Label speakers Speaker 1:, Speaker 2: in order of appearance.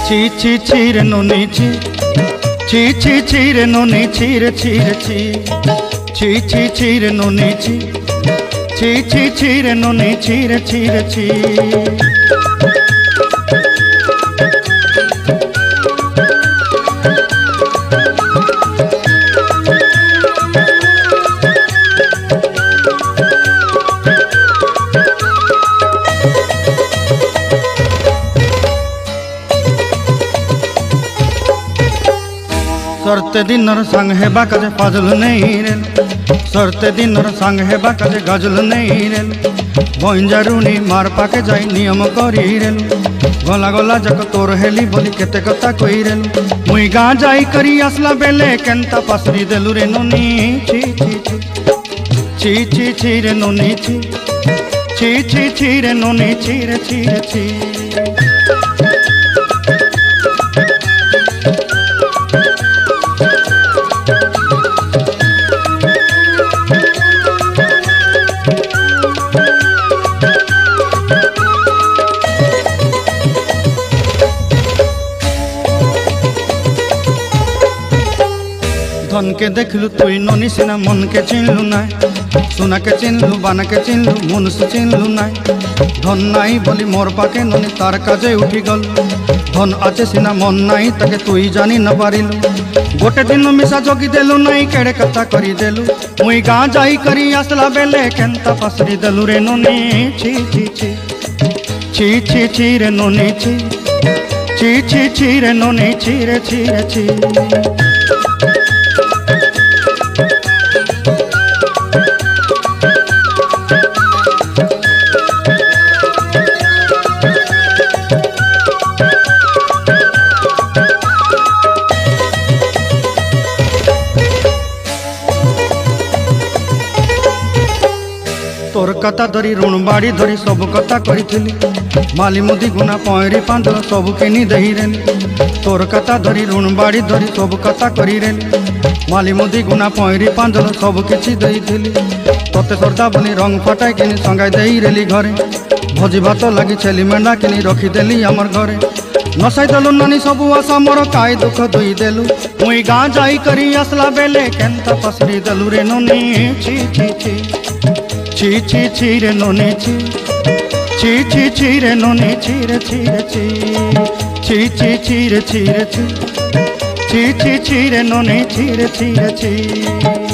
Speaker 1: ছি ছি ছি রে ননি ছি ছি ছি ছি রে ননি ছি রে ছি রে ছি ছি ছি ছি রে ননি ছি ছি ছি ছি রে ননি ছি রে ছি রে ছি सरते दिनर संग हेबा काजे फाजल नहीं रेल सरते दिनर संग हेबा काजे गजल नहीं रेल बंजारुनी मार पाके जाई नियम करी रेल गला गला जक तोर हेली बोली केते कथा कई रेल मुई गाँ जाई करी आसला बेले केंता पासरी देलु रे नोनी छी छी छी छी छी रे नोनी छी छी छी छी रे नोनी छी रे छी रे छी धन के देखलु तुई नोनी सिना मन के चिन्हलु ना सोना के चिन्हलु बाना के चिन्हलु मनुष्य चिन्हलु ना धन नाई बोली मोर पाके नोनी तार काजे उठी गल धन आचे सिना मन नाई ताके तुई जानी न पारिलु गोटे दिन मिसा जोगी देलु नाई केड़े कथा करी देलु मुई गाँ जाई करी आसला बेले केंता पासरी देलु रे नोनी छी छी छी छी छी छी रे नोनी छी छी छी छी रे नोनी छी रे छी रे छी तोर कथा धरी ऋण बाड़ी धरी सब कथा करी माली मुदी गुना पयरी पांदल सब किनी दही रेली तोर कथा धरी ऋण बाड़ी धरी सब कथा करी रेली माली मुदी गुना पयरी पांदल सब किछि दही थी तोते सरदा बोली रंग फटाई किनी संगाई दही रेली घरे भोजी भात लगी छेली मेंढा किनी रखीदेली आमर घरे नसाई देलु नानी सबू आशा मोर काय दुख दुई देलु मुई गाँ जाई करी आसला बेले केंता पसरी देलु रे नोनी छी छी छी छी छी छी रे नोनी छी छी छी छी रे नोनी छी रे छी रे छी छी छी छी रे छी रे छी छी छी छी रे नोनी छी रे छी रे छी।